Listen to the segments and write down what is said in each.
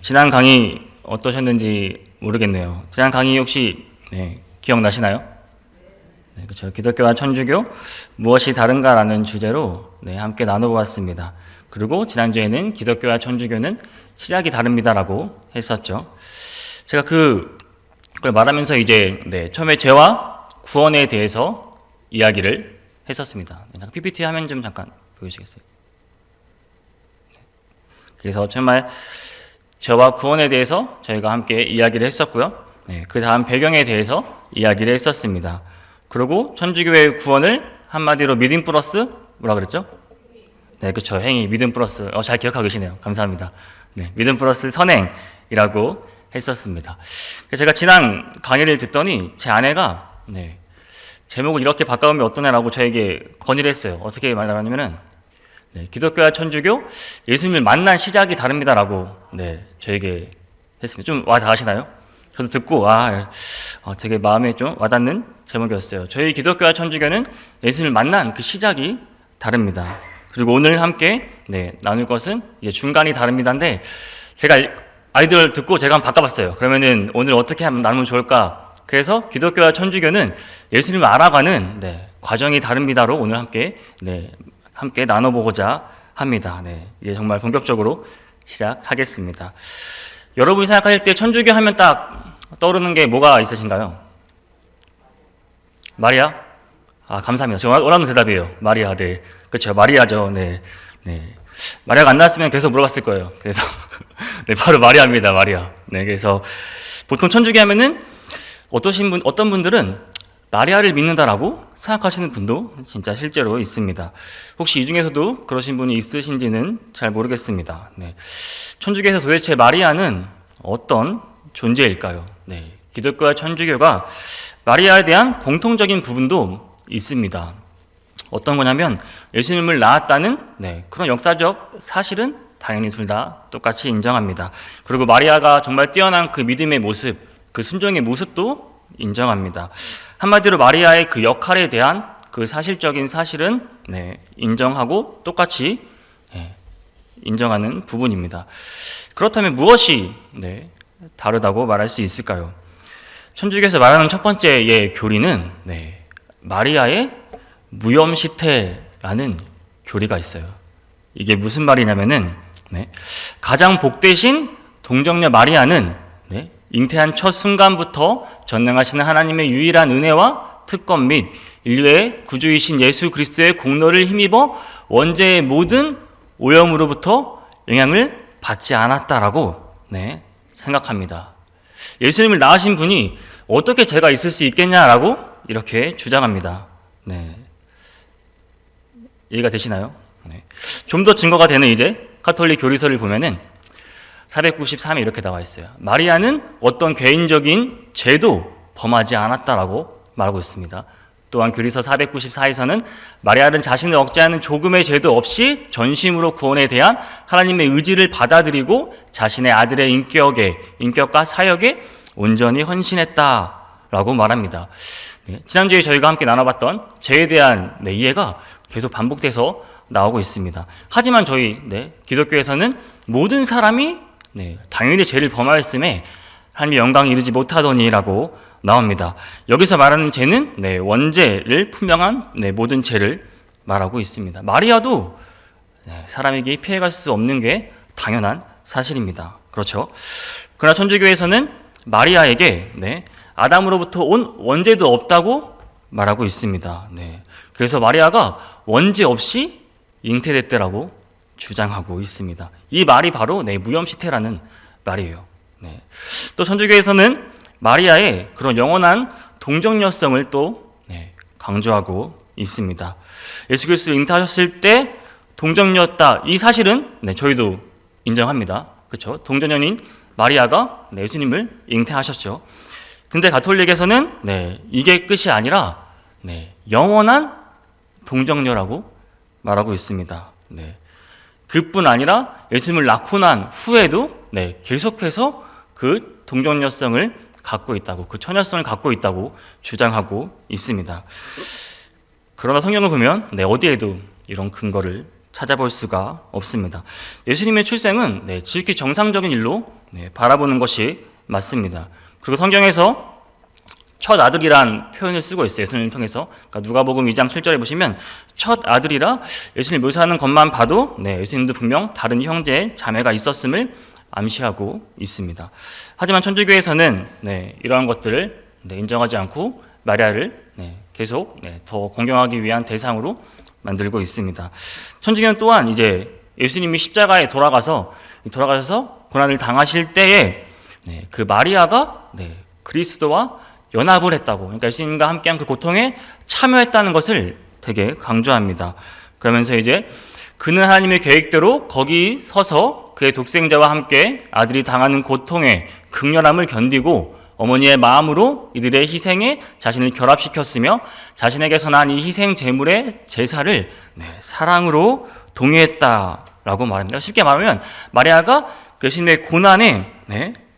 지난 강의 어떠셨는지 모르겠네요. 지난 강의 혹시 기억나시나요? 네, 그렇죠. 기독교와 천주교 무엇이 다른가라는 주제로 함께 나눠보았습니다. 그리고 지난주에는 기독교와 천주교는 시작이 다릅니다라고 했었죠. 제가 그걸 말하면서 이제 처음에 죄와 구원에 대해서 이야기를 했었습니다. PPT 화면 좀 잠깐 보여주시겠어요? 그래서 정말 죄와 구원에 대해서 저희가 함께 이야기를 했었고요. 그 다음 배경에 대해서 이야기를 했었습니다. 그리고 천주교의 구원을 한마디로 믿음 플러스 뭐라 그랬죠? 네, 그렇죠. 행위, 믿음 플러스. 잘 기억하고 계시네요. 감사합니다. 믿음 플러스 선행이라고 했었습니다. 그래서 제가 지난 강의를 듣더니 제 아내가 제목을 이렇게 바꿔보면 어떠냐라고 저에게 건의를 했어요. 어떻게 말하냐면은 기독교와 천주교 예수님을 만난 시작이 다릅니다라고 저에게 했습니다. 좀 와 닿으시나요? 저도 듣고 되게 마음에 좀 와닿는 제목이었어요. 저희 기독교와 천주교는 예수님을 만난 그 시작이 다릅니다. 그리고 오늘 함께 나눌 것은 이제 중간이 다릅니다인데 제가 아이디어를 듣고 제가 한번 바꿔봤어요. 그러면은 오늘 어떻게 하면 나누면 좋을까? 그래서 기독교와 천주교는 예수님을 알아가는 과정이 다릅니다로 오늘 함께 나눠보고자 합니다. 이제 정말 본격적으로 시작하겠습니다. 여러분이 생각하실 때 천주교 하면 딱 떠오르는 게 뭐가 있으신가요? 마리아? 감사합니다. 제가 원하는 대답이에요. 마리아, 그렇죠. 마리아죠. 마리아가 안 나왔으면 계속 물어봤을 거예요. 그래서 바로 마리아입니다. 마리아. 그래서 보통 천주교 하면은 어떤 분들은 마리아를 믿는다라고 생각하시는 분도 진짜 실제로 있습니다. 혹시 이 중에서도 그러신 분이 있으신지는 잘 모르겠습니다. 천주교에서 도대체 마리아는 어떤 존재일까요? 기독교와 천주교가 마리아에 대한 공통적인 부분도 있습니다. 어떤 거냐면 예수님을 낳았다는 그런 역사적 사실은 당연히 둘 다 똑같이 인정합니다. 그리고 마리아가 정말 뛰어난 그 믿음의 모습, 그 순종의 모습도 인정합니다. 한마디로 마리아의 그 역할에 대한 그 사실적인 사실은 인정하고 똑같이 인정하는 부분입니다. 그렇다면 무엇이 다르다고 말할 수 있을까요? 천주교에서 말하는 첫 번째의 교리는 마리아의 무염시태라는 교리가 있어요. 이게 무슨 말이냐면은 가장 복되신 동정녀 마리아는 잉태한 첫 순간부터 전능하시는 하나님의 유일한 은혜와 특권 및 인류의 구주이신 예수 그리스도의 공로를 힘입어 원죄의 모든 오염으로부터 영향을 받지 않았다라고 생각합니다. 예수님을 낳으신 분이 어떻게 죄가 있을 수 있겠냐라고 이렇게 주장합니다. 이해가 되시나요? 좀 더 증거가 되는 이제 가톨릭 교리서를 보면은 493에 이렇게 나와 있어요. 마리아는 어떤 개인적인 죄도 범하지 않았다라고 말하고 있습니다. 또한 교리서 494에서는 마리아는 자신을 억제하는 조금의 죄도 없이 전심으로 구원에 대한 하나님의 의지를 받아들이고 자신의 아들의 인격과 사역에 온전히 헌신했다라고 말합니다. 지난주에 저희가 함께 나눠봤던 죄에 대한 이해가 계속 반복돼서 나오고 있습니다. 하지만 저희 기독교에서는 모든 사람이 당연히 죄를 범하였음에 하나님의 영광에 이르지 못하더니라고 나옵니다. 여기서 말하는 죄는 원죄를 분명한 모든 죄를 말하고 있습니다. 마리아도 사람에게 피해갈 수 없는 게 당연한 사실입니다. 그렇죠? 그러나 천주교에서는 마리아에게 아담으로부터 온 원죄도 없다고 말하고 있습니다. 그래서 마리아가 원죄 없이 잉태됐다라고 주장하고 있습니다. 이 말이 바로 무염시태라는 말이에요. 또 천주교에서는 마리아의 그런 영원한 동정녀성을 또 강조하고 있습니다. 예수 그리스도를 잉태하셨을 때 동정녀였다. 이 사실은 저희도 인정합니다. 그렇죠? 동정녀인 마리아가 예수님을 잉태하셨죠. 근데 가톨릭에서는 이게 끝이 아니라 영원한 동정녀라고 말하고 있습니다. 그뿐 아니라 예수님을 낳고 난 후에도 계속해서 그 동정녀성을 갖고 있다고, 그 처녀성을 갖고 있다고 주장하고 있습니다. 그러나 성경을 보면 어디에도 이런 근거를 찾아볼 수가 없습니다. 예수님의 출생은 지극히 정상적인 일로 바라보는 것이 맞습니다. 그리고 성경에서 첫 아들이란 표현을 쓰고 있어요. 예수님을 통해서. 그러니까 누가복음 2장 7절에 보시면 첫 아들이라 예수님 묘사하는 것만 봐도 예수님도 분명 다른 형제, 자매가 있었음을 암시하고 있습니다. 하지만 천주교에서는 이러한 것들을 인정하지 않고 마리아를 계속 더 공경하기 위한 대상으로 만들고 있습니다. 천주교는 또한 이제 예수님이 십자가에 돌아가셔서 고난을 당하실 때에 그 마리아가 그리스도와 연합을 했다고, 그러니까 예수님과 함께한 그 고통에 참여했다는 것을 되게 강조합니다. 그러면서 이제 그는 하나님의 계획대로 거기 서서 그의 독생자와 함께 아들이 당하는 고통의 극렬함을 견디고 어머니의 마음으로 이들의 희생에 자신을 결합시켰으며 자신에게서 난 이 희생 제물의 제사를 사랑으로 동의했다라고 말합니다. 쉽게 말하면 마리아가 그 예수님의 고난에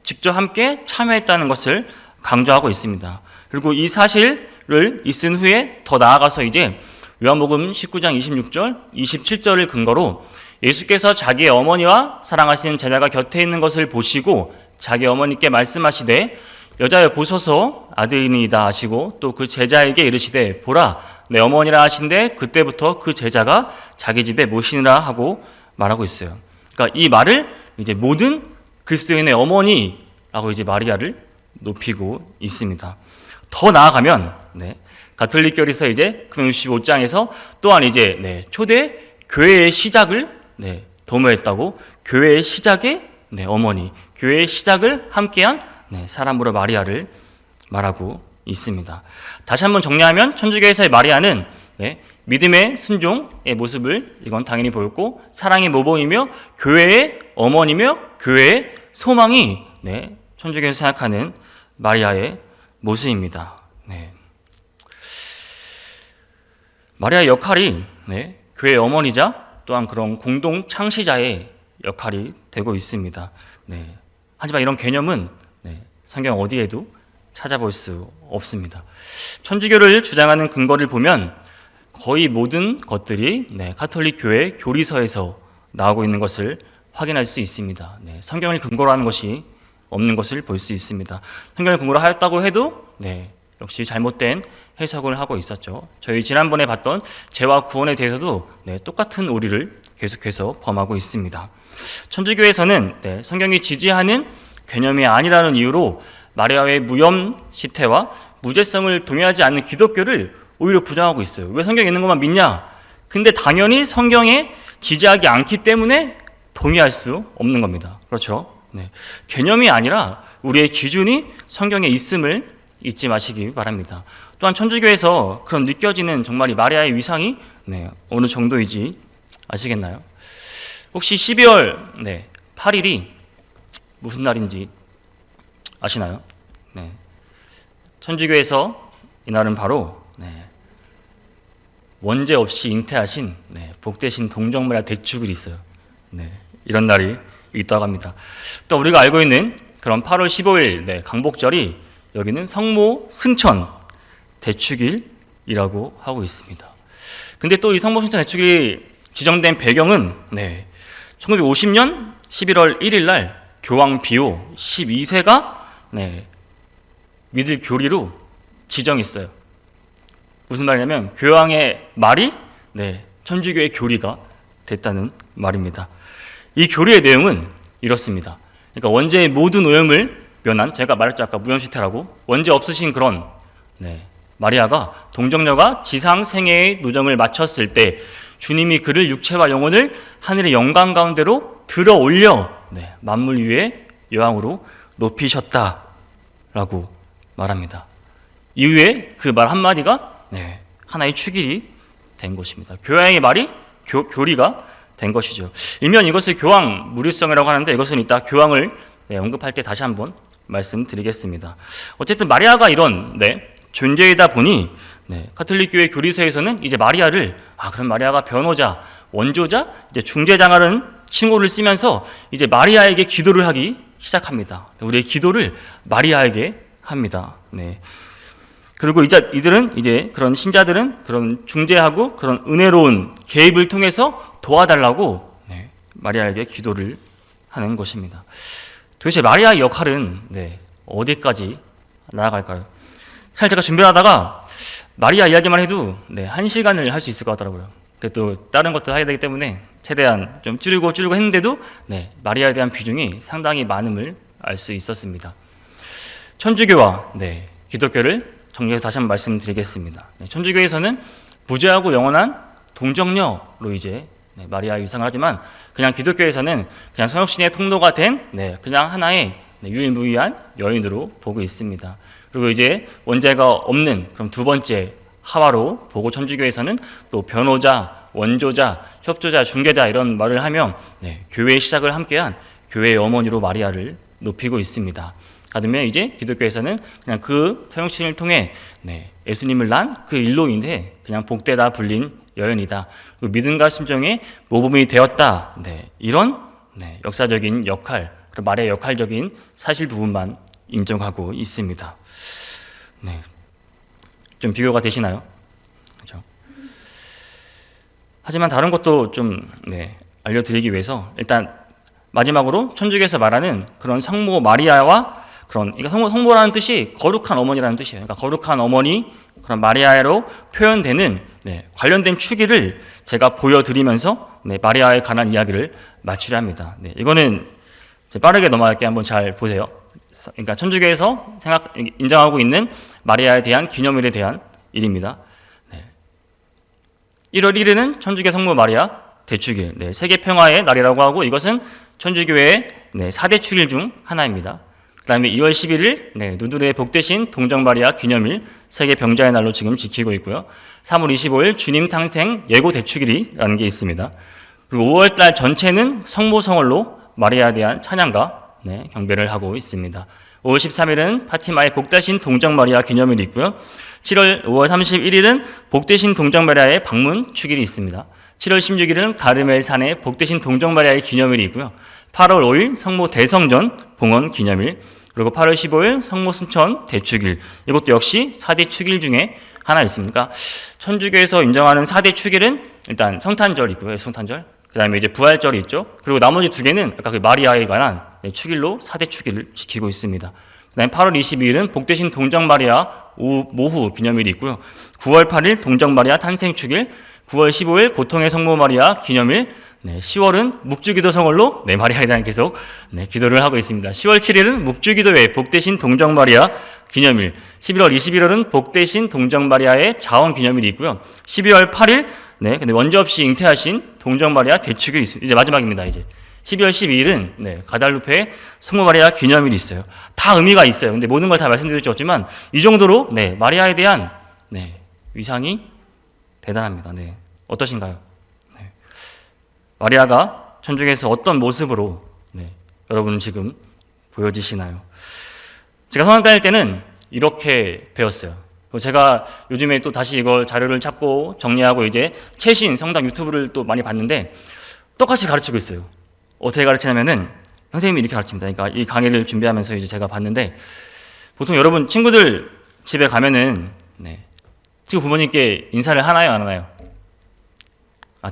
직접 함께 참여했다는 것을 강조하고 있습니다. 그리고 이 사실을 있은 후에 더 나아가서 이제 요한복음 19장 26절, 27절을 근거로 예수께서 자기의 어머니와 사랑하시는 제자가 곁에 있는 것을 보시고 자기 어머니께 말씀하시되 여자여 보소서 아들이니이다 하시고 또 그 제자에게 이르시되 보라 내 어머니라 하신데 그때부터 그 제자가 자기 집에 모시니라 하고 말하고 있어요. 그러니까 이 말을 이제 모든 그리스도인의 어머니라고 이제 마리아를 높이고 있습니다. 더 나아가면 가톨릭 교리서 이제 금요 65장에서 또한 이제 초대 교회의 시작을 도모했다고, 교회의 시작의 어머니, 교회의 시작을 함께한 사람으로 마리아를 말하고 있습니다. 다시 한번 정리하면 천주교에서의 마리아는 믿음의 순종의 모습을 이건 당연히 보였고 사랑의 모범이며 교회의 어머니며 교회의 소망이 천주교에서 생각하는 마리아의 모습입니다. 마리아의 역할이 교회의 어머니자 또한 그런 공동 창시자의 역할이 되고 있습니다. 하지만 이런 개념은 성경 어디에도 찾아볼 수 없습니다. 천주교를 주장하는 근거를 보면 거의 모든 것들이 가톨릭 교회 교리서에서 나오고 있는 것을 확인할 수 있습니다. 성경을 근거로 하는 것이 없는 것을 볼 수 있습니다. 성경을 근거로 하였다고 해도 역시 잘못된 해석을 하고 있었죠. 저희 지난번에 봤던 죄와 구원에 대해서도 똑같은 오류를 계속해서 범하고 있습니다. 천주교에서는 성경이 지지하는 개념이 아니라는 이유로 마리아의 무염 시태와 무죄성을 동의하지 않는 기독교를 오히려 부정하고 있어요. 왜 성경에 있는 것만 믿냐? 근데 당연히 성경에 지지하지 않기 때문에 동의할 수 없는 겁니다. 그렇죠? 개념이 아니라 우리의 기준이 성경에 있음을 잊지 마시기 바랍니다. 또한 천주교에서 그런 느껴지는 정말 이 마리아의 위상이 어느 정도인지 아시겠나요? 혹시 12월 8일이 무슨 날인지 아시나요? 천주교에서 이날은 바로 원죄 없이 잉태하신 복되신 동정마리아 대축일이 있어요. 이런 날이 있다고 합니다. 또 우리가 알고 있는 그런 8월 15일 강복절이 여기는 성모 승천 대축일이라고 하고 있습니다. 근데 또 이 성모 승천 대축일이 지정된 배경은 1950년 11월 1일 날 교황 비오 12세가 믿을 교리로 지정했어요. 무슨 말이냐면 교황의 말이 천주교의 교리가 됐다는 말입니다. 이 교리의 내용은 이렇습니다. 그러니까 원죄의 모든 오염을 면한, 제가 말했죠 아까 무염시태라고, 원죄 없으신 그런 마리아가 동정녀가 지상 생애의 노정을 마쳤을 때 주님이 그를 육체와 영혼을 하늘의 영광 가운데로 들어 올려 만물 위에 여왕으로 높이셨다라고 말합니다. 이후에 그 말 한마디가 하나의 축일이 된 것입니다. 교황의 말이 교리가 된 것이죠. 일면 이것을 교황 무리성이라고 하는데 이것은 이따 교황을 언급할 때 다시 한번 말씀드리겠습니다. 어쨌든 마리아가 이런 존재이다 보니 가톨릭 교회 교리서에서는 이제 마리아를 그럼 마리아가 변호자, 원조자, 이제 중재자라는 칭호를 쓰면서 이제 마리아에게 기도를 하기 시작합니다. 우리의 기도를 마리아에게 합니다. 그리고 이들은 이제 그런 신자들은 그런 중재하고 그런 은혜로운 개입을 통해서 도와달라고 마리아에게 기도를 하는 것입니다. 도대체 마리아의 역할은 어디까지 나아갈까요? 사실 제가 준비하다가 마리아 이야기만 해도 1시간을 할 수 있을 것 같더라고요. 또 다른 것도 해야 되기 때문에 최대한 좀 줄이고 했는데도 마리아에 대한 비중이 상당히 많음을 알 수 있었습니다. 천주교와 기독교를 정리해서 다시 한번 말씀드리겠습니다. 천주교에서는 무죄하고 영원한 동정녀로 이제 마리아 위상을 하지만, 그냥 기독교에서는 그냥 성육신의 통로가 된 그냥 하나의 유일무이한 여인으로 보고 있습니다. 그리고 이제 원죄가 없는 그럼 두 번째 하와로 보고, 천주교에서는 또 변호자, 원조자, 협조자, 중개자 이런 말을 하며 교회의 시작을 함께한 교회의 어머니로 마리아를 높이고 있습니다. 반면에 이제 기독교에서는 그냥 그 성육신을 통해 예수님을 낳은 그 일로 인해 그냥 복되다 불린 여인이다, 믿음과 심정의 모범이 되었다, 이런 역사적인 역할, 그리고 마리아의 역할적인 사실 부분만 인정하고 있습니다. 좀 비교가 되시나요? 그렇죠? 하지만 다른 것도 좀 알려드리기 위해서 일단 마지막으로 천주교에서 말하는 그런 성모 마리아와 그러니까 성모라는 뜻이 거룩한 어머니라는 뜻이에요. 그러니까 거룩한 어머니, 그런 마리아로 표현되는 관련된 추기를 제가 보여드리면서 마리아에 관한 이야기를 마치려 합니다. 이거는 빠르게 넘어갈게 한번 잘 보세요. 그러니까 천주교에서 인정하고 있는 마리아에 대한 기념일에 대한 일입니다. 1월 1일은 천주교 성모 마리아 대축일, 세계 평화의 날이라고 하고, 이것은 천주교의 4대 축일 중 하나입니다. 그 다음에 2월 11일 누드르의 복되신 동정 마리아 기념일, 세계 병자의 날로 지금 지키고 있고요. 3월 25일 주님 탄생 예고 대축일이라는 게 있습니다. 그리고 5월달 전체는 성모성월로 마리아에 대한 찬양과 경배를 하고 있습니다. 5월 13일은 파티마의 복되신 동정 마리아 기념일이 있고요. 5월 31일은 복되신 동정 마리아의 방문 축일이 있습니다. 7월 16일은 가르멜 산의 복되신 동정 마리아의 기념일이 있고요. 8월 5일 성모 대성전 봉헌 기념일, 그리고 8월 15일 성모 순천 대축일, 이것도 역시 4대 축일 중에 하나 있습니다. 천주교에서 인정하는 4대 축일은 일단 성탄절이고요. 성탄절. 그 다음에 이제 부활절이 있죠. 그리고 나머지 두 개는 아까 그 마리아에 관한 축일로 4대 축일을 지키고 있습니다. 그 다음에 8월 22일은 복되신 동정 마리아 모후 기념일이 있고요. 9월 8일 동정 마리아 탄생 축일, 9월 15일 고통의 성모 마리아 기념일, 10월은 묵주기도 성월로 마리아에 대한 계속 기도를 하고 있습니다. 10월 7일은 묵주기도회 복되신 동정 마리아 기념일, 11월 21일은 복되신 동정 마리아의 자원 기념일이 있고요. 12월 8일 근데 원죄 없이 잉태하신 동정 마리아 대축일이 있습니다. 이제 마지막입니다. 이제 12월 12일은 가달루페 성모 마리아 기념일이 있어요. 다 의미가 있어요. 근데 모든 걸 다 말씀드릴 수 없지만 이 정도로 마리아에 대한 위상이 대단합니다. 어떠신가요? 마리아가 천주교에서 어떤 모습으로 여러분은 지금 보여지시나요? 제가 성당 다닐 때는 이렇게 배웠어요. 제가 요즘에 또 다시 이걸 자료를 찾고 정리하고 이제 최신 성당 유튜브를 또 많이 봤는데 똑같이 가르치고 있어요. 어떻게 가르치냐면은 선생님이 이렇게 가르칩니다. 그러니까 이 강의를 준비하면서 이제 제가 봤는데, 보통 여러분 친구들 집에 가면은 친구 부모님께 인사를 하나요, 안 하나요?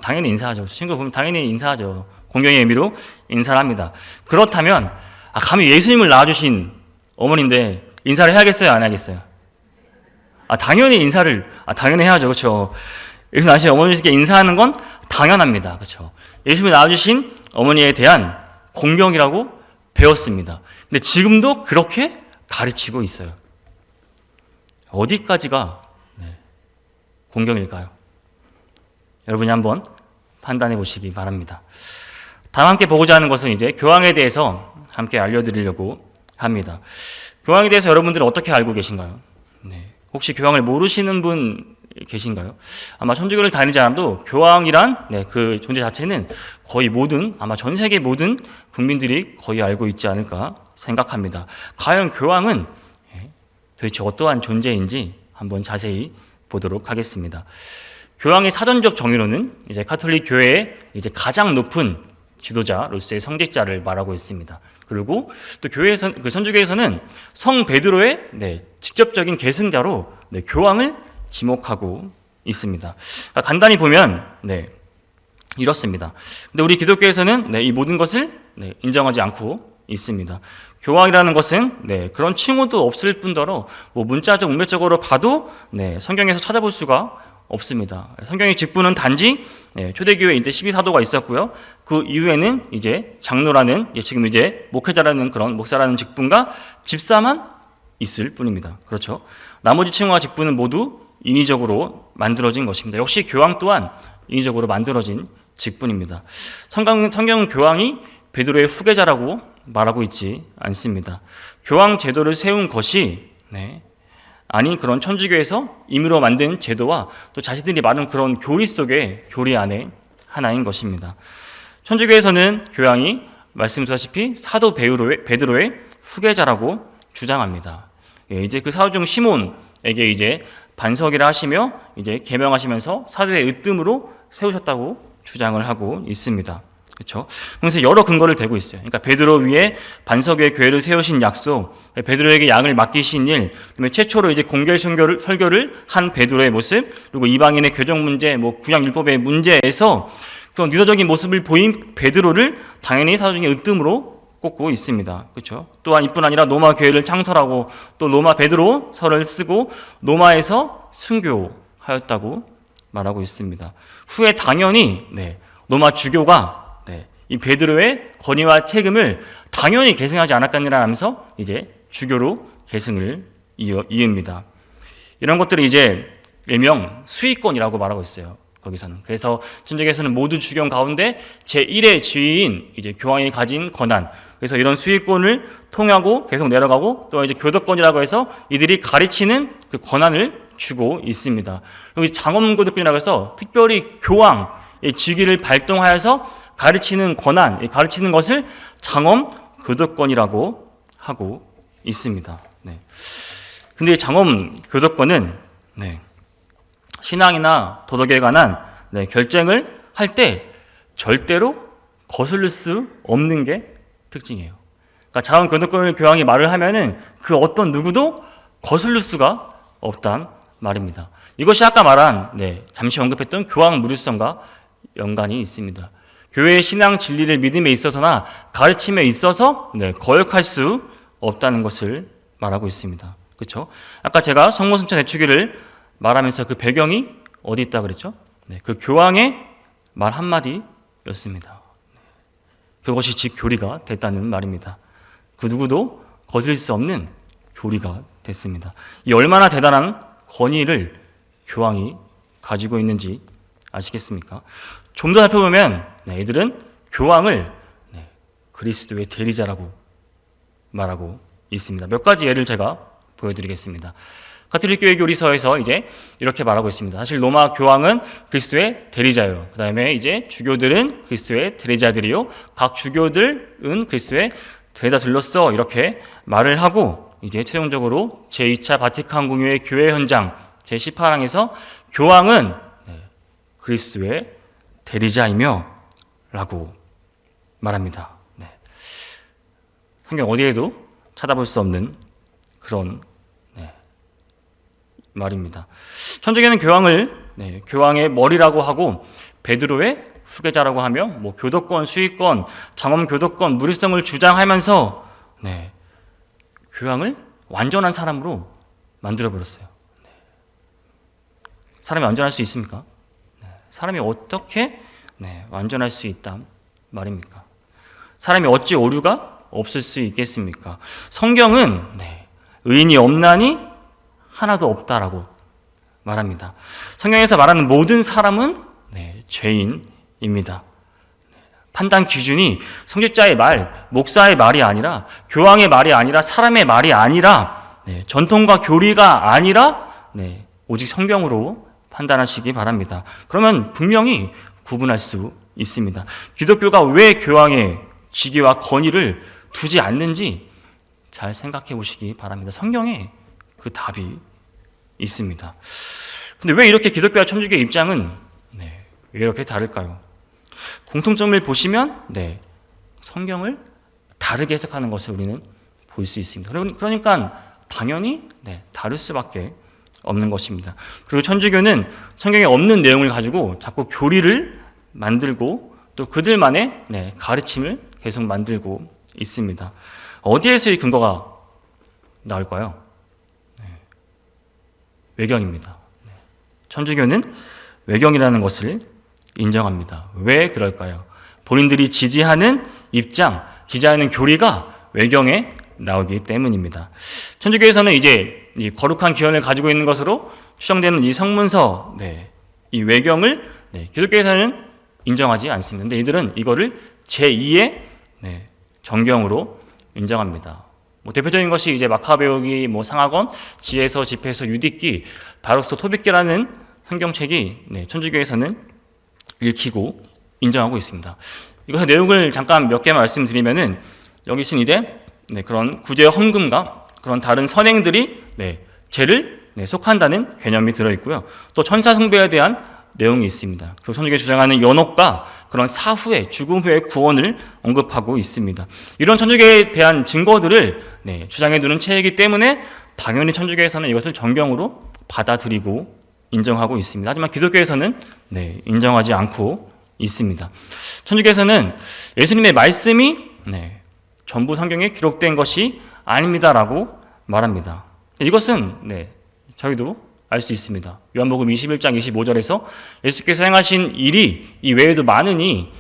당연히 인사하죠. 친구 보면 당연히 인사하죠. 공경의 의미로 인사를 합니다. 그렇다면 감히 예수님을 낳아주신 어머니인데 인사를 해야겠어요, 안 해야겠어요? 당연히 인사를 당연히 해야죠, 그렇죠? 예수님 낳으신 어머니께 인사하는 건 당연합니다, 그렇죠? 예수님을 낳아주신 어머니에 대한 공경이라고 배웠습니다. 근데 지금도 그렇게 가르치고 있어요. 어디까지가 공경일까요? 여러분이 한번 판단해 보시기 바랍니다. 다음 함께 보고자 하는 것은 이제 교황에 대해서 함께 알려드리려고 합니다. 교황에 대해서 여러분들은 어떻게 알고 계신가요? 혹시 교황을 모르시는 분 계신가요? 아마 천주교를 다니지 않아도 교황이란 그 존재 자체는 거의 아마 전 세계 모든 국민들이 거의 알고 있지 않을까 생각합니다. 과연 교황은 도대체 어떠한 존재인지 한번 자세히 보도록 하겠습니다. 교황의 사전적 정의로는 이제 가톨릭 교회의 이제 가장 높은 지도자로서의 성직자를 말하고 있습니다. 그리고 또 교회에서 그 천주교에서는 성 베드로의 직접적인 계승자로 교황을 지목하고 있습니다. 그러니까 간단히 보면 이렇습니다. 근데 우리 기독교에서는 이 모든 것을 인정하지 않고 있습니다. 교황이라는 것은 그런 칭호도 없을 뿐더러 뭐 문자적, 문맥적으로 봐도 성경에서 찾아볼 수가 없습니다. 성경의 직분은 단지 초대교회 이제 12사도가 있었고요. 그 이후에는 이제 장로라는 지금 이제 목회자라는 그런 목사라는 직분과 집사만 있을 뿐입니다. 그렇죠? 나머지 칭호와 직분은 모두 인위적으로 만들어진 것입니다. 역시 교황 또한 인위적으로 만들어진 직분입니다. 성경은 교황이 베드로의 후계자라고 말하고 있지 않습니다. 교황 제도를 세운 것이 아닌 그런 천주교에서 임의로 만든 제도와 또 자신들이 말하는 그런 교리 속의 교리 안에 하나인 것입니다. 천주교에서는 교황이 말씀드렸다시피 사도 베드로의 후계자라고 주장합니다. 이제 그 사도 중 시몬에게 이제 반석이라 하시며 이제 계명하시면서 사도의 으뜸으로 세우셨다고 주장을 하고 있습니다. 그렇죠? 그래서 여러 근거를 대고 있어요. 그러니까 베드로 위에 반석 위에 교회를 세우신 약속, 베드로에게 양을 맡기신 일, 그다음에 최초로 이제 공개 설교를 한 베드로의 모습, 그리고 이방인의 교정 문제, 뭐 구약 율법의 문제에서 그런 리더적인 모습을 보인 베드로를 당연히 사도중의 으뜸으로 꼽고 있습니다. 그렇죠? 또한 이뿐 아니라 로마 교회를 창설하고 또 로마 베드로서를 쓰고 로마에서 순교하였다고 말하고 있습니다. 후에 당연히 로마 주교가 이 베드로의 권위와 책임을 당연히 계승하지 않았겠느냐 하면서 이제 주교로 계승을 이읍니다. 이런 것들을 이제 일명 수의권이라고 말하고 있어요. 거기서는. 그래서 천주교에서는 모두 주경 가운데 제1의 지위인 이제 교황이 가진 권한. 그래서 이런 수의권을 통하고 계속 내려가고 또 이제 교도권이라고 해서 이들이 가르치는 그 권한을 주고 있습니다. 여기 장엄교도권이라고 해서 특별히 교황의 직위를 발동하여서 가르치는 권한, 가르치는 것을 장엄교도권이라고 하고 있습니다. 근데 장엄교도권은 신앙이나 도덕에 관한 결정을 할 때 절대로 거슬릴 수 없는 게 특징이에요. 그러니까 장엄교도권을 교황이 말을 하면은 그 어떤 누구도 거슬릴 수가 없단 말입니다. 이것이 아까 말한 잠시 언급했던 교황 무료성과 연관이 있습니다. 교회의 신앙 진리를 믿음에 있어서나 가르침에 있어서 거역할 수 없다는 것을 말하고 있습니다. 그렇죠? 아까 제가 성모순천 대축일을 말하면서 그 배경이 어디 있다 그랬죠? 그 교황의 말 한마디였습니다. 그것이 즉 교리가 됐다는 말입니다. 그 누구도 거둘 수 없는 교리가 됐습니다. 이 얼마나 대단한 권위를 교황이 가지고 있는지 아시겠습니까? 좀 더 살펴보면 이들은 교황을 그리스도의 대리자라고 말하고 있습니다. 몇 가지 예를 제가 보여드리겠습니다. 가톨릭 교회 교리서에서 이제 이렇게 말하고 있습니다. 사실 로마 교황은 그리스도의 대리자요. 그 다음에 이제 주교들은 그리스도의 대리자들이요. 각 주교들은 그리스도의 대리자들로서 이렇게 말을 하고 이제 최종적으로 제2차 바티칸 공유의 교회 현장 제18항에서 교황은 그리스도의 대리자이며 라고 말합니다. 성경 어디에도 찾아볼 수 없는 그런 말입니다. 천주교는 교황을 교황의 머리라고 하고 베드로의 후계자라고 하며 뭐 교도권, 수의권, 장엄교도권, 무리성을 주장하면서 교황을 완전한 사람으로 만들어버렸어요. 사람이 완전할 수 있습니까? 사람이 어떻게 완전할 수 있단 말입니까? 사람이 어찌 오류가 없을 수 있겠습니까? 성경은 의인이 없나니 하나도 없다라고 말합니다. 성경에서 말하는 모든 사람은 죄인입니다. 판단 기준이 성직자의 말, 목사의 말이 아니라 교황의 말이 아니라 사람의 말이 아니라 전통과 교리가 아니라 오직 성경으로 판단하시기 바랍니다. 그러면 분명히 구분할 수 있습니다. 기독교가 왜 교황의 직위와 권위를 두지 않는지 잘 생각해 보시기 바랍니다. 성경에 그 답이 있습니다. 근데 왜 이렇게 기독교와 천주교의 입장은 왜 이렇게 다를까요? 공통점을 보시면 성경을 다르게 해석하는 것을 우리는 볼 수 있습니다. 그러니까 당연히 다를 수밖에 없는 것입니다. 그리고 천주교는 성경에 없는 내용을 가지고 자꾸 교리를 만들고 또 그들만의 가르침을 계속 만들고 있습니다. 어디에서 이 근거가 나올까요? 외경입니다. 천주교는 외경이라는 것을 인정합니다. 왜 그럴까요? 본인들이 지지하는 입장, 지지하는 교리가 외경에 나오기 때문입니다. 천주교에서는 이제 이 거룩한 기원을 가지고 있는 것으로 추정되는 이 성문서, 이 외경을 기독교에서는 인정하지 않습니다. 근데 이들은 이거를 제2의 정경으로 인정합니다. 대표적인 것이 이제 마카베오기, 상하권, 지에서, 집회서, 유디기, 바로서, 토비기라는 성경책이 천주교에서는 읽히고 인정하고 있습니다. 이것의 내용을 잠깐 몇 개 말씀드리면은 여기 신이대 그런 구제 헌금과 그런 다른 선행들이 죄를 속한다는 개념이 들어있고요. 또 천사 숭배에 대한 내용이 있습니다. 그리고 천주교가 주장하는 연옥과 그런 사후의 죽음 후의 구원을 언급하고 있습니다. 이런 천주교에 대한 증거들을 주장해 두는 책이기 때문에 당연히 천주교에서는 이것을 정경으로 받아들이고 인정하고 있습니다. 하지만 기독교에서는 인정하지 않고 있습니다. 천주교에서는 예수님의 말씀이 전부 성경에 기록된 것이 아닙니다라고 말합니다. 이것은 저희도 알 수 있습니다. 요한복음 21장 25절에서 예수께서 행하신 일이 이 외에도 많으니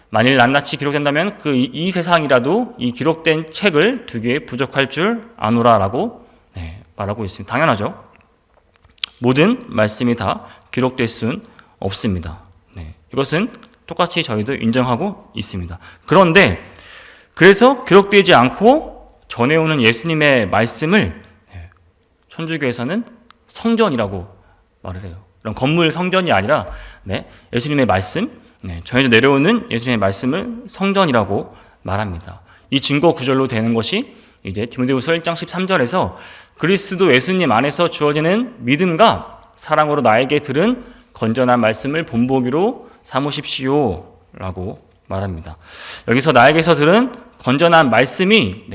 만일 낱낱이 기록된다면 그 이 세상이라도 이 기록된 책을 두기에 부족할 줄 아노라라고 말하고 있습니다. 당연하죠. 모든 말씀이 다 기록될 수는 없습니다. 이것은 똑같이 저희도 인정하고 있습니다. 그런데 그래서 기록되지 않고 전해오는 예수님의 말씀을 천주교에서는 성전이라고 말을 해요. 그런 건물 성전이 아니라 예수님의 말씀, 전해져 내려오는 예수님의 말씀을 성전이라고 말합니다. 이 증거 구절로 되는 것이 이제 디모데후서 1장 13절에서 그리스도 예수님 안에서 주어지는 믿음과 사랑으로 나에게 들은 건전한 말씀을 본보기로 삼으십시오라고 말합니다. 여기서 나에게서 들은 건전한 말씀이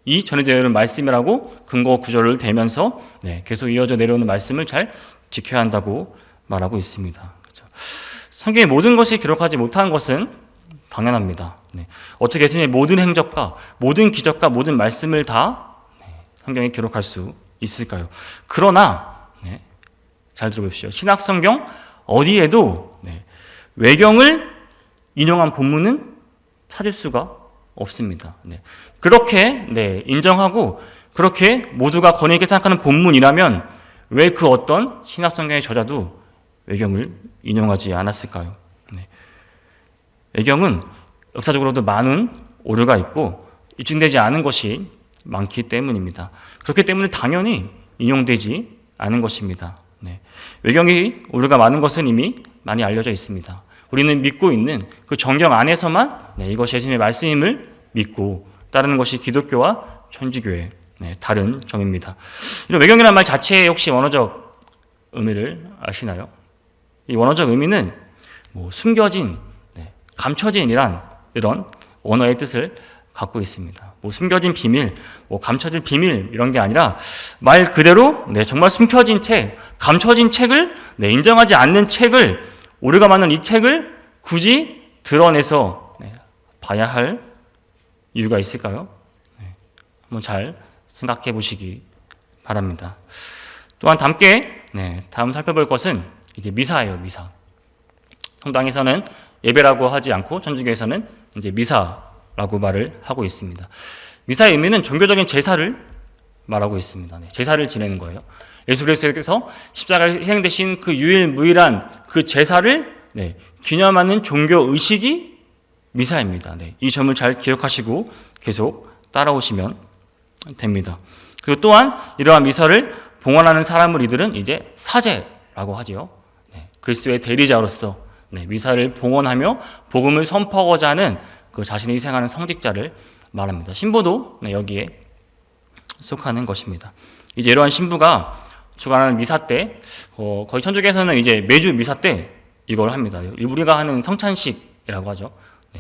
이 전해져 내려오는 말씀이라고 근거 구절을 대면서 계속 이어져 내려오는 말씀을 잘 지켜야 한다고 말하고 있습니다. 그렇죠? 성경의 모든 것이 기록하지 못한 것은 당연합니다. 어떻게 예수님의 모든 행적과 모든 기적과 모든 말씀을 다 성경에 기록할 수 있을까요? 그러나 잘 들어보십시오. 신약 성경 어디에도 외경을 인용한 본문은 찾을 수가 없습니다. 그렇게 인정하고 그렇게 모두가 권위 있게 생각하는 본문이라면 왜 그 어떤 신약 성경의 저자도 외경을 인용하지 않았을까요? 외경은 역사적으로도 많은 오류가 있고 입증되지 않은 것이 많기 때문입니다. 그렇기 때문에 당연히 인용되지 않은 것입니다. 외경이 오류가 많은 것은 이미 많이 알려져 있습니다. 우리는 믿고 있는 그 정경 안에서만 이것이 예수님의 말씀임을 믿고 따르는 것이 기독교와 천주교의 다른 점입니다. 이런 외경이라는 말 자체의 혹시 원어적 의미를 아시나요? 이 원어적 의미는 숨겨진, 감춰진이란 이런 원어의 뜻을 갖고 있습니다. 숨겨진 비밀, 감춰질 비밀 이런 게 아니라 말 그대로 정말 숨겨진 책, 감춰진 책을 인정하지 않는 책을 오류가 많은 이 책을 굳이 드러내서 봐야 할 이유가 있을까요? 한번 잘 생각해 보시기 바랍니다. 또한 다음 살펴볼 것은 이제 미사예요, 미사. 성당에서는 예배라고 하지 않고 천주교에서는 이제 미사라고 말을 하고 있습니다. 미사의 의미는 종교적인 제사를 말하고 있습니다. 제사를 지내는 거예요. 예수 그리스도께서 십자가에 희생되신 그 유일무이한 그 제사를 기념하는 종교 의식이 미사입니다. 이 점을 잘 기억하시고 계속 따라오시면 됩니다. 그리고 또한 이러한 미사를 봉헌하는 사람을 이들은 이제 사제라고 하지요. 그리스도의 대리자로서 미사를 봉헌하며 복음을 선포하고자 하는 그 자신이 희생하는 성직자를 말합니다. 신부도 여기에 속하는 것입니다. 이제 이러한 신부가 주관하는 미사 때 거의 천주교에서는 이제 매주 미사 때 이걸 합니다. 우리가 하는 성찬식이라고 하죠.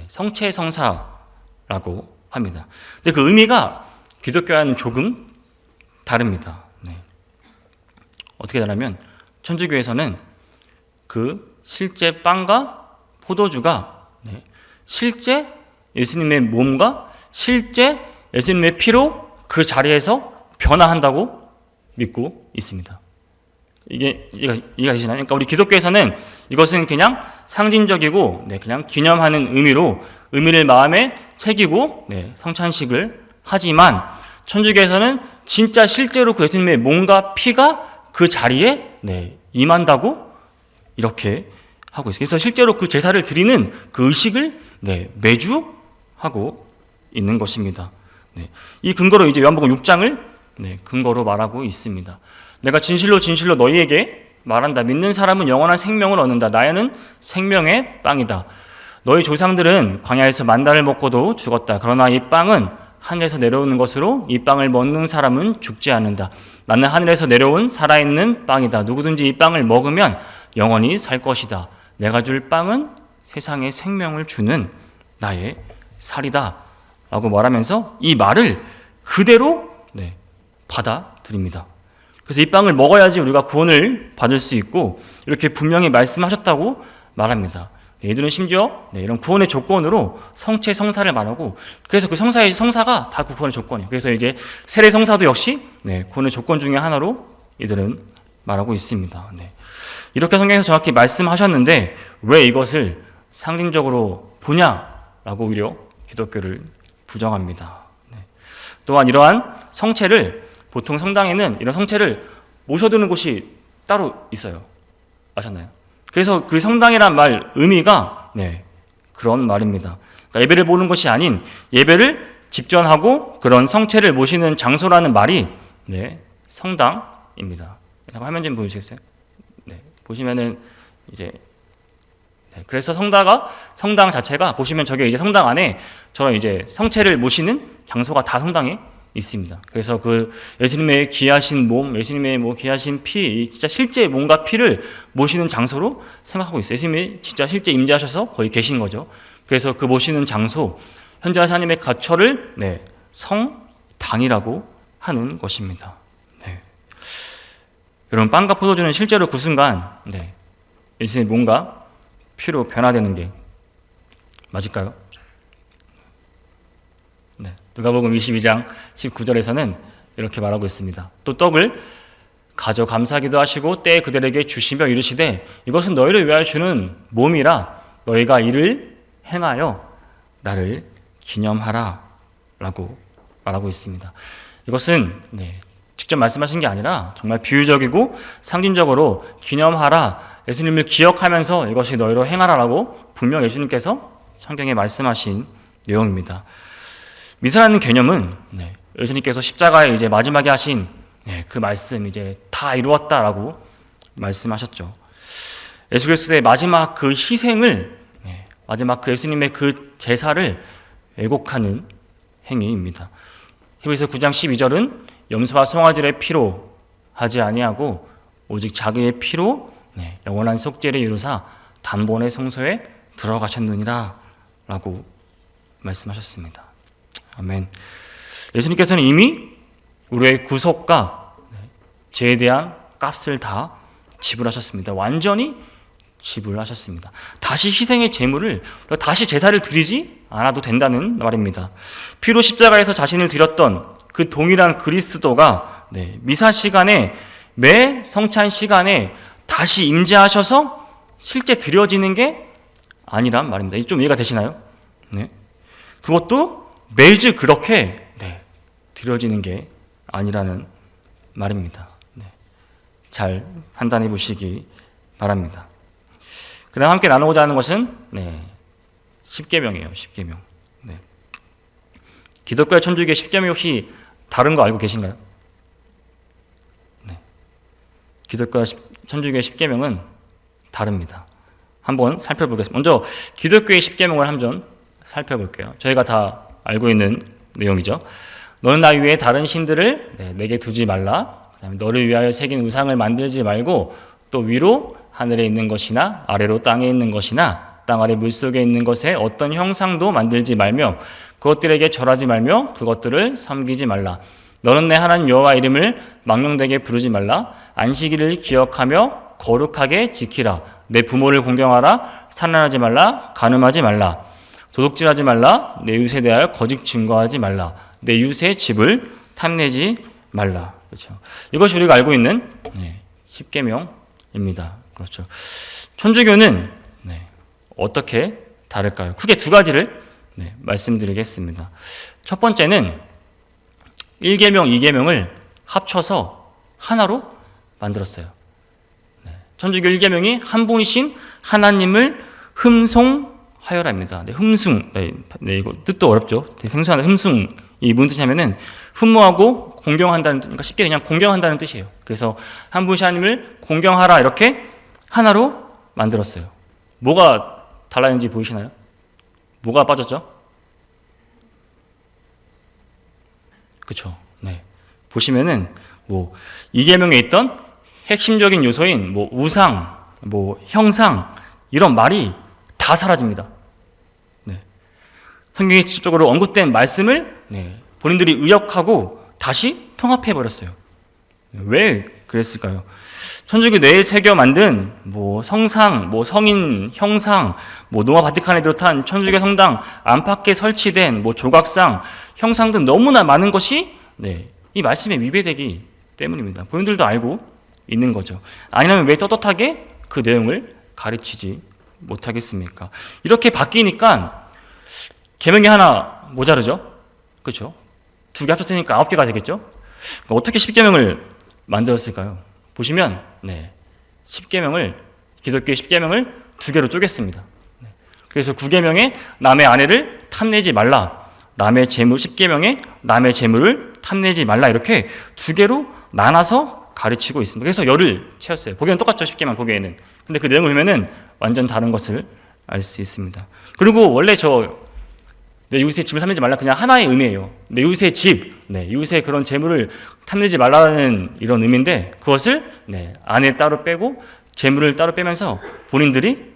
성체성사라고 합니다. 근데 그 의미가 기독교와는 조금 다릅니다. 어떻게 다르면 천주교에서는 그 실제 빵과 포도주가 실제 예수님의 몸과 실제 예수님의 피로 그 자리에서 변화한다고 믿고 있습니다. 이해가 되시나요? 그러니까 우리 기독교에서는 이것은 그냥 상징적이고 그냥 기념하는 의미를 마음에 새기고 성찬식을 하지만 천주교에서는 진짜 실제로 그 예수님의 몸과 피가 그 자리에 임한다고 이렇게 하고 있어요. 그래서 실제로 그 제사를 드리는 그 의식을 매주 하고 있는 것입니다. 이 근거로 이제 요한복음 6장을 근거로 말하고 있습니다. 내가 진실로 진실로 너희에게 말한다. 믿는 사람은 영원한 생명을 얻는다. 나는 생명의 빵이다. 너희 조상들은 광야에서 만나를 먹고도 죽었다. 그러나 이 빵은 하늘에서 내려오는 것으로 이 빵을 먹는 사람은 죽지 않는다. 나는 하늘에서 내려온 살아있는 빵이다. 누구든지 이 빵을 먹으면 영원히 살 것이다. 내가 줄 빵은 세상에 생명을 주는 나의 살이다. 라고 말하면서 이 말을 그대로 받아들입니다. 그래서 이 빵을 먹어야지 우리가 구원을 받을 수 있고 이렇게 분명히 말씀하셨다고 말합니다. 이들은 심지어 이런 구원의 조건으로 성체 성사를 말하고 그래서 그 성사가 다 구원의 조건이에요. 그래서 이제 세례 성사도 역시 구원의 조건 중에 하나로 이들은 말하고 있습니다. 이렇게 성경에서 정확히 말씀하셨는데 왜 이것을 상징적으로 보냐라고 오히려 기독교를 부정합니다. 또한 이러한 성체를 보통 성당에는 이런 성체를 모셔두는 곳이 따로 있어요. 아셨나요? 그래서 그 성당이란 말 의미가 그런 말입니다. 그러니까 예배를 보는 것이 아닌 예배를 집전하고 그런 성체를 모시는 장소라는 말이 성당입니다. 화면 좀 보여주시겠어요? 보시면은 이제 그래서 성당 자체가 보시면 저게 이제 성당 안에 저런 이제 성체를 모시는 장소가 다 성당에 있습니다. 그래서 그 예수님의 귀하신 몸, 예수님의 귀하신 피, 진짜 실제 몸과 피를 모시는 장소로 생각하고 있어요. 예수님이 진짜 실제 임재하셔서 거기 계신 거죠. 그래서 그 모시는 장소, 현재 하나님의 가처를 성당이라고 하는 것입니다. 여러분, 빵과 포도주는 실제로 그 순간 예수님의 몸과 피로 변화되는 게 맞을까요? 누가복음 22장 19절에서는 이렇게 말하고 있습니다. 또 떡을 가져 감사하기도 하시고 때에 그들에게 주시며 이르시되 이것은 너희를 위하여 주는 몸이라 너희가 이를 행하여 나를 기념하라 라고 말하고 있습니다. 이것은 직접 말씀하신 게 아니라 정말 비유적이고 상징적으로 기념하라, 예수님을 기억하면서 이것이 너희로 행하라라고 분명 예수님께서 성경에 말씀하신 내용입니다. 미사라는 개념은 예수님께서 십자가에 이제 마지막에 하신 그 말씀, 이제 다 이루었다라고 말씀하셨죠. 예수 그리스도의 마지막 그 희생을, 마지막 그 예수님의 그 제사를 왜곡하는 행위입니다. 히브리서 9장 12절은 염소와 송아지의 피로 하지 아니하고 오직 자기의 피로 영원한 속죄를 이루사 단번에 성소에 들어가셨느니라 라고 말씀하셨습니다. 아멘. 예수님께서는 이미 우리의 구속과 죄에 대한 값을 다 지불하셨습니다. 완전히 지불하셨습니다. 다시 희생의 제물을 다시 제사를 드리지 않아도 된다는 말입니다. 피로 십자가에서 자신을 드렸던 그 동일한 그리스도가 미사 시간에 매 성찬 시간에 다시 임재하셔서 실제 드려지는 게 아니란 말입니다. 좀 이해가 되시나요? 그것도 매주 그렇게 드려지는 게 아니라는 말입니다. 잘 판단해 보시기 바랍니다. 그다음 함께 나누고자 하는 것은 십계명이에요. 십계명. 기독교와 천주교의 십계명이 혹시 다른 거 알고 계신가요? 기독교와 천주교의 십계명은 다릅니다. 한번 살펴보겠습니다. 먼저 기독교의 십계명을 한번 살펴볼게요. 저희가 다 알고 있는 내용이죠. 너는 나 위에 다른 신들을 내게 두지 말라. 그다음에 너를 위하여 새긴 우상을 만들지 말고 또 위로 하늘에 있는 것이나 아래로 땅에 있는 것이나 땅 아래 물속에 있는 것에 어떤 형상도 만들지 말며 그것들에게 절하지 말며 그것들을 섬기지 말라. 너는 내 하나님 여호와 이름을 망령되게 부르지 말라. 안식일을 기억하며 거룩하게 지키라. 내 부모를 공경하라. 산란하지 말라. 간음하지 말라. 도둑질하지 말라. 내 이웃에 대하여 거짓 증거하지 말라. 내 이웃의 집을 탐내지 말라. 그렇죠. 이것이 우리가 알고 있는 10계명입니다. 그렇죠. 천주교는 어떻게 다를까요? 크게 두 가지를 말씀드리겠습니다. 첫 번째는 1계명, 2계명을 합쳐서 하나로 만들었어요. 천주교 1계명이 한 분이신 하나님을 흠송하여랍니다. 흠숭, 이거 뜻도 어렵죠. 생소한데 흠숭, 이 무슨 뜻이냐면은 흠모하고 공경한다는 뜻, 그러니까 쉽게 그냥 공경한다는 뜻이에요. 그래서 한 분이신 하나님을 공경하라 이렇게 하나로 만들었어요. 뭐가 달라졌는지 보이시나요? 뭐가 빠졌죠? 그렇죠. 보시면은 이 계명에 있던 핵심적인 요소인 우상, 형상 이런 말이 다 사라집니다. 성경에 직접적으로 언급된 말씀을 본인들이 의역하고 다시 통합해 버렸어요. 왜 그랬을까요? 천주교 뇌에 새겨 만든 성상, 성인, 형상, 로마 바티칸을 비롯한 천주교 성당 안팎에 설치된 조각상, 형상 등 너무나 많은 것이 이 말씀에 위배되기 때문입니다. 본인들도 알고 있는 거죠. 아니면 왜 떳떳하게 그 내용을 가르치지 못하겠습니까? 이렇게 바뀌니까 계명이 하나 모자르죠. 그렇죠? 두 개 합쳤으니까 9개가 되겠죠. 어떻게 10계명을 만들었을까요? 보시면 10계명을 기독교의 10계명을 두 개로 쪼갰습니다. 그래서 9계명에 남의 아내를 탐내지 말라, 남의 재물 10계명에 남의 재물을 탐내지 말라 이렇게 두 개로 나눠서 가르치고 있습니다. 그래서 열을 채웠어요. 보기에는 똑같죠. 10계명 보기에는. 근데 그 내용을 보면은 완전 다른 것을 알 수 있습니다. 그리고 원래 내 이웃의 집을 탐내지 말라 그냥 하나의 의미예요. 내 이웃의 집, 이웃의 그런 재물을 탐내지 말라는 이런 의미인데 그것을 아내 따로 빼고 재물을 따로 빼면서 본인들이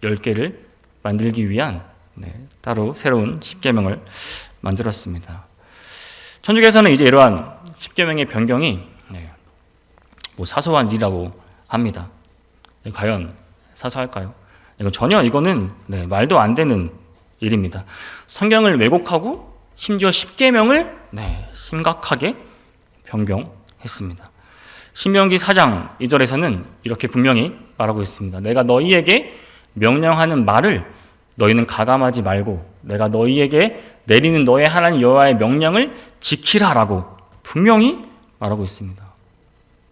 10개를 만들기 위한 따로 새로운 10계명을 만들었습니다. 천주교에서는 이제 이러한 10계명의 변경이 사소한 일이라고 합니다. 과연 사소할까요? 이거는 말도 안 되는 일입니다. 성경을 왜곡하고 심지어 10계명을 심각하게 변경했습니다. 신명기 4장 2절에서는 이렇게 분명히 말하고 있습니다. 내가 너희에게 명령하는 말을 너희는 가감하지 말고 내가 너희에게 내리는 너의 하나님 여호와의 명령을 지키라라고 분명히 말하고 있습니다.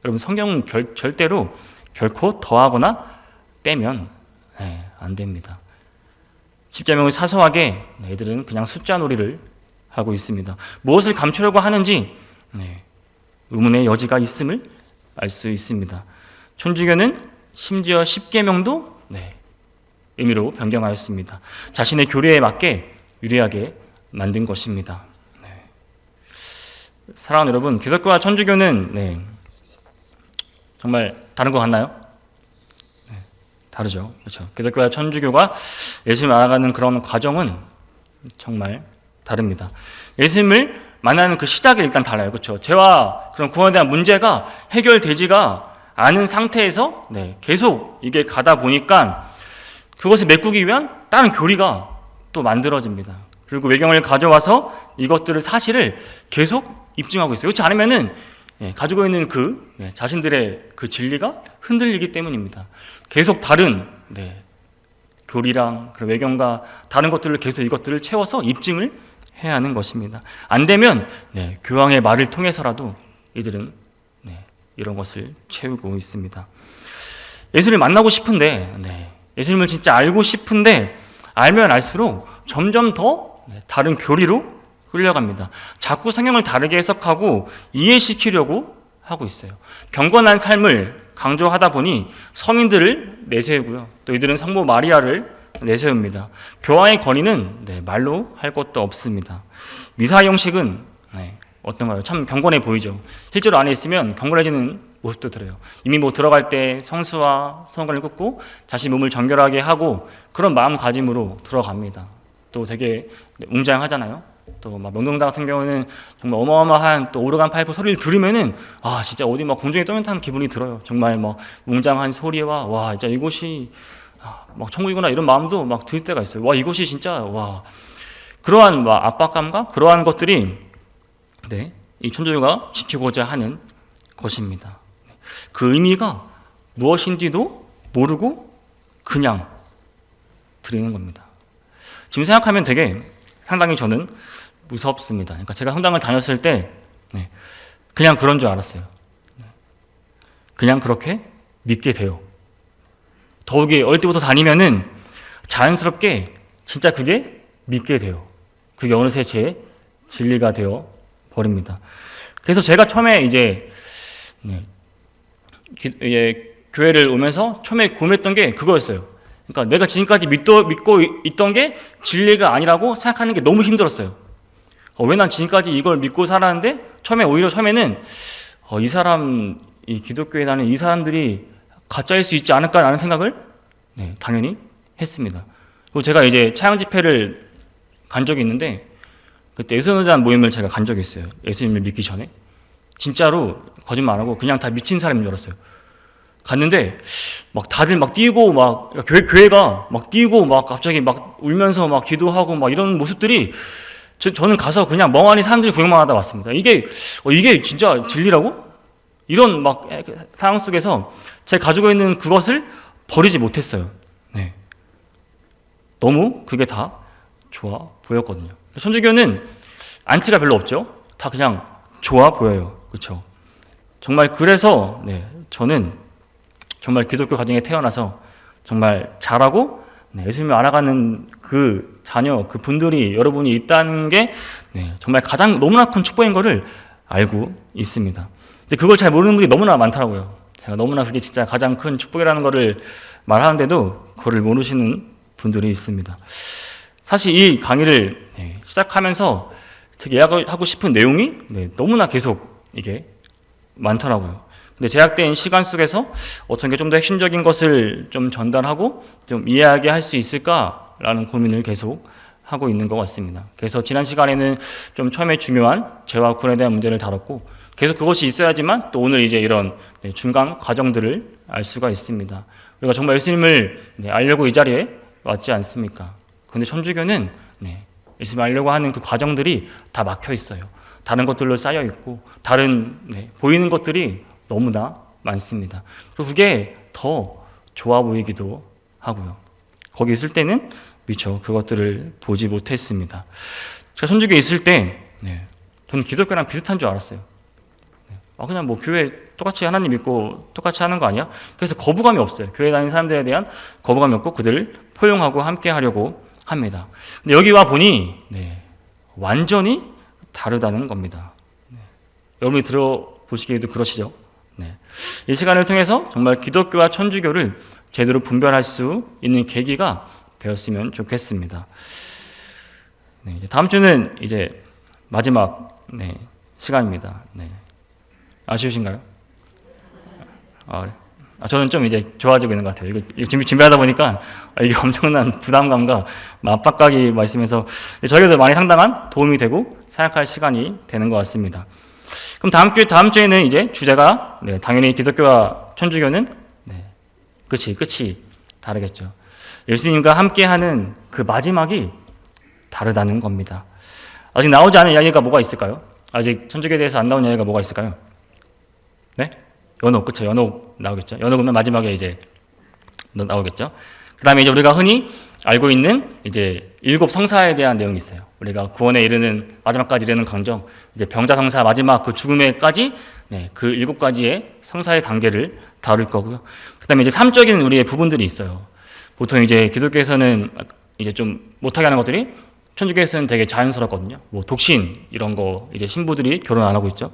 여러분 성경은 절대로 결코 더하거나 빼면 안 됩니다. 10계명을 사소하게 애들은 그냥 숫자 놀이를 하고 있습니다. 무엇을 감추려고 하는지 의문의 여지가 있음을 알 수 있습니다. 천주교는 심지어 10계명도 의미로 변경하였습니다. 자신의 교리에 맞게 유리하게 만든 것입니다. 사랑하는 여러분, 기독교와 천주교는 정말 다른 것 같나요? 다르죠. 그렇죠. 기독교와 천주교가 예수님을 알아가는 그런 과정은 정말 다릅니다. 예수님을 만나는 그 시작이 일단 달라요. 그렇죠. 죄와 그런 구원에 대한 문제가 해결되지가 않은 상태에서 계속 이게 가다 보니까 그것을 메꾸기 위한 다른 교리가 또 만들어집니다. 그리고 외경을 가져와서 이것들을 사실을 계속 입증하고 있어요. 그렇지 않으면은 가지고 있는 자신들의 그 진리가 흔들리기 때문입니다. 계속 다른 교리랑 외경과 다른 것들을 계속 이것들을 채워서 입증을 해야 하는 것입니다. 안 되면 교황의 말을 통해서라도 이들은 이런 것을 채우고 있습니다. 예수를 만나고 싶은데 예수님을 진짜 알고 싶은데 알면 알수록 점점 더 다른 교리로 끌려갑니다. 자꾸 성경을 다르게 해석하고 이해시키려고 하고 있어요. 경건한 삶을 강조하다 보니 성인들을 내세우고요. 또 이들은 성모 마리아를 내세웁니다. 교황의 권위는 말로 할 것도 없습니다. 미사 형식은 어떤가요? 참 경건해 보이죠. 실제로 안에 있으면 경건해지는 모습도 들어요. 이미 들어갈 때 성수와 성관을 끊고 자신 몸을 정결하게 하고 그런 마음가짐으로 들어갑니다. 또 되게 웅장하잖아요. 또 명동장 같은 경우는 정말 어마어마한 또 오르간 파이프 소리를 들으면은 진짜 어디 공중에 떠있는 기분이 들어요. 정말 웅장한 소리와 진짜 이곳이 막 천국이구나 이런 마음도 막 들 때가 있어요. 와, 이것이 진짜, 와, 그러한 막 압박감과 그러한 것들이 네, 이 천주교가 지키고자 하는 것입니다. 그 의미가 무엇인지도 모르고 그냥 드리는 겁니다. 지금 생각하면 되게 상당히 저는 무섭습니다. 그러니까 제가 성당을 다녔을 때 그냥 그런 줄 알았어요. 그냥 그렇게 믿게 돼요. 더욱이 어릴 때부터 다니면은 자연스럽게 진짜 그게 믿게 돼요. 그게 어느새 제 진리가 되어 버립니다. 그래서 제가 처음에 이제 교회를 오면서 처음에 고민했던 게 그거였어요. 그러니까 내가 지금까지 믿고 있던 게 진리가 아니라고 생각하는 게 너무 힘들었어요. 왜 난 지금까지 이걸 믿고 살았는데 오히려 처음에는 이 사람, 이 기독교에 나는 이 사람들이 가짜일 수 있지 않을까라는 생각을 당연히 했습니다. 그리고 제가 이제 차양 집회를 간 적이 있는데 그때 예수님에 대한 모임을 제가 간 적이 있어요. 예수님을 믿기 전에 진짜로 거짓말 안 하고 그냥 다 미친 사람인 줄 알았어요. 갔는데 막 다들 막 뛰고 막 교회가 막 뛰고 막 갑자기 막 울면서 막 기도하고 막 이런 모습들이 저는 가서 그냥 멍하니 사람들이 구경만 하다 왔습니다. 이게 진짜 진리라고? 이런 막 상황 속에서 제가 가지고 있는 그것을 버리지 못했어요. 네. 너무 그게 다 좋아 보였거든요. 천주교는 안티가 별로 없죠. 다 그냥 좋아 보여요. 그렇죠? 정말 그래서 저는 정말 기독교 가정에 태어나서 정말 잘하고 예수님을 알아가는 그 자녀, 그 분들이 여러분이 있다는 게 정말 가장 너무나 큰 축복인 것을 알고 있습니다. 근데 그걸 잘 모르는 분들이 너무나 많더라고요. 제가 너무나 그게 진짜 가장 큰 축복이라는 것을 말하는데도 그걸 모르시는 분들이 있습니다. 사실 이 강의를 시작하면서 되게 이야기하고 싶은 내용이 너무나 계속 이게 많더라고요. 근데 제약된 시간 속에서 어떤 게 좀 더 핵심적인 것을 좀 전달하고 좀 이해하게 할 수 있을까라는 고민을 계속 하고 있는 것 같습니다. 그래서 지난 시간에는 좀 처음에 중요한 죄와 구원에 대한 문제를 다뤘고 계속 그것이 있어야지만 또 오늘 이제 이런 중간 과정들을 알 수가 있습니다. 우리가 정말 예수님을 알려고 이 자리에 왔지 않습니까? 그런데 천주교는 예수님을 알려고 하는 그 과정들이 다 막혀 있어요. 다른 것들로 쌓여 있고 다른 보이는 것들이 너무나 많습니다. 그리고 그게 더 좋아 보이기도 하고요. 거기 있을 때는 미처 그것들을 보지 못했습니다. 제가 천주교에 있을 때 저는 기독교랑 비슷한 줄 알았어요. 그냥 뭐 교회 똑같이 하나님 믿고 똑같이 하는 거 아니야? 그래서 거부감이 없어요. 교회 다니는 사람들에 대한 거부감이 없고 그들을 포용하고 함께 하려고 합니다. 근데 여기 와 보니 완전히 다르다는 겁니다. 여러분이 들어보시기에도 그러시죠? 이 시간을 통해서 정말 기독교와 천주교를 제대로 분별할 수 있는 계기가 되었으면 좋겠습니다. 다음 주는 이제 마지막 시간입니다. 아쉬우신가요? 저는 좀 이제 좋아지고 있는 것 같아요. 이거 준비하다 보니까 이게 엄청난 부담감과 압박감이 있으면서 저에게도 많이 상당한 도움이 되고 생각할 시간이 되는 것 같습니다. 그럼 다음 주에는 이제 주제가 당연히 기독교와 천주교는 끝이 다르겠죠. 예수님과 함께하는 그 마지막이 다르다는 겁니다. 아직 나오지 않은 이야기가 뭐가 있을까요? 아직 천주교에 대해서 안 나온 이야기가 뭐가 있을까요? 연옥, 그쵸? 연옥 나오겠죠. 연옥 오면 마지막에 이제 나오겠죠. 그 다음에 이제 우리가 흔히 알고 있는 이제 7 성사에 대한 내용이 있어요. 우리가 구원에 이르는 마지막까지 이르는 강정, 이제 병자 성사 마지막 그 죽음에까지 그 7가지의 성사의 단계를 다룰 거고요. 그 다음에 이제 삶적인 우리의 부분들이 있어요. 보통 이제 기독교에서는 이제 좀 못하게 하는 것들이 천주교에서는 되게 자연스럽거든요. 뭐 독신 이런 거 이제 신부들이 결혼 안 하고 있죠.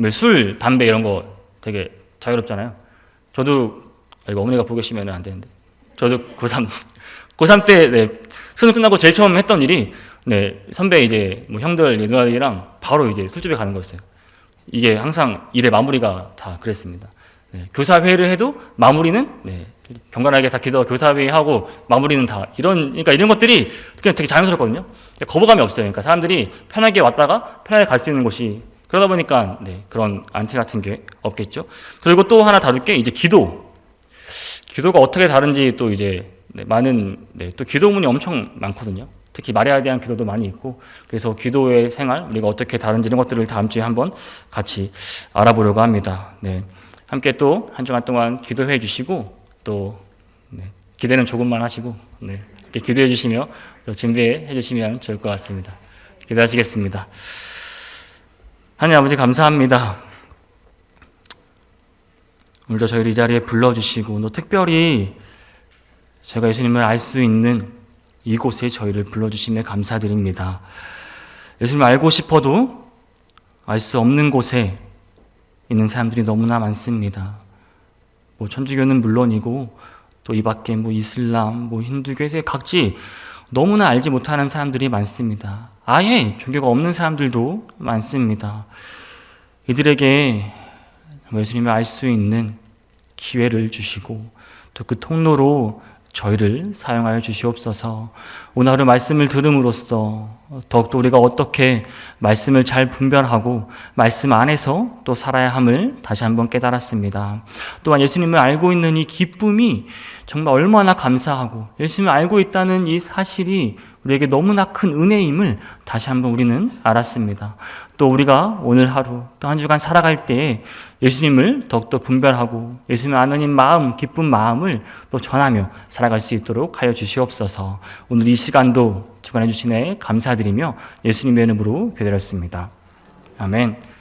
술, 담배 이런 거 되게 자유롭잖아요. 저도 이거 어머니가 보고 계시면 안 되는데 저도 고3 때 수능 끝나고 제일 처음 했던 일이 선배 이제 뭐 형들 누나들이랑 바로 이제 술집에 가는 거였어요. 이게 항상 일의 마무리가 다 그랬습니다. 교사 회의를 해도 마무리는 경건하게 다 기도 교사 회의하고 마무리는 다 그러니까 이런 것들이 그냥 되게 자연스럽거든요. 거부감이 없어요. 그러니까 사람들이 편하게 왔다가 편하게 갈 수 있는 곳이 그러다 보니까 그런 안티 같은 게 없겠죠. 그리고 또 하나 다룰 게 이제 기도가 어떻게 다른지 또 이제 많은 또 기도문이 엄청 많거든요. 특히 마리아에 대한 기도도 많이 있고, 그래서 기도의 생활 우리가 어떻게 다른지 이런 것들을 다음 주에 한번 같이 알아보려고 합니다. 함께 또 한 주간 동안 기도해 주시고 또 기대는 조금만 하시고 이렇게 기도해 주시며 또 준비해 주시면 좋을 것 같습니다. 기도하시겠습니다. 하나님 아버지 감사합니다. 오늘도 저희를 이 자리에 불러주시고 또 특별히 저희가 예수님을 알 수 있는 이곳에 저희를 불러주심에 감사드립니다. 예수님을 알고 싶어도 알 수 없는 곳에 있는 사람들이 너무나 많습니다. 천주교는 물론이고 또 이 밖에 이슬람, 힌두교에서 각지 너무나 알지 못하는 사람들이 많습니다. 아예 종교가 없는 사람들도 많습니다. 이들에게 예수님을 알 수 있는 기회를 주시고 또 그 통로로 저희를 사용하여 주시옵소서. 오늘 하루 말씀을 들음으로써 더욱더 우리가 어떻게 말씀을 잘 분별하고 말씀 안에서 또 살아야 함을 다시 한번 깨달았습니다. 또한 예수님을 알고 있는 이 기쁨이 정말 얼마나 감사하고 예수님을 알고 있다는 이 사실이 우리에게 너무나 큰 은혜임을 다시 한번 우리는 알았습니다. 또 우리가 오늘 하루 또 한 주간 살아갈 때에 예수님을 더욱더 분별하고 예수님을 아는 이 마음, 기쁜 마음을 또 전하며 살아갈 수 있도록 하여 주시옵소서. 오늘 이 시간도 주관해 주시네 감사드리며 예수님의 이름으로 기도드렸습니다. 아멘.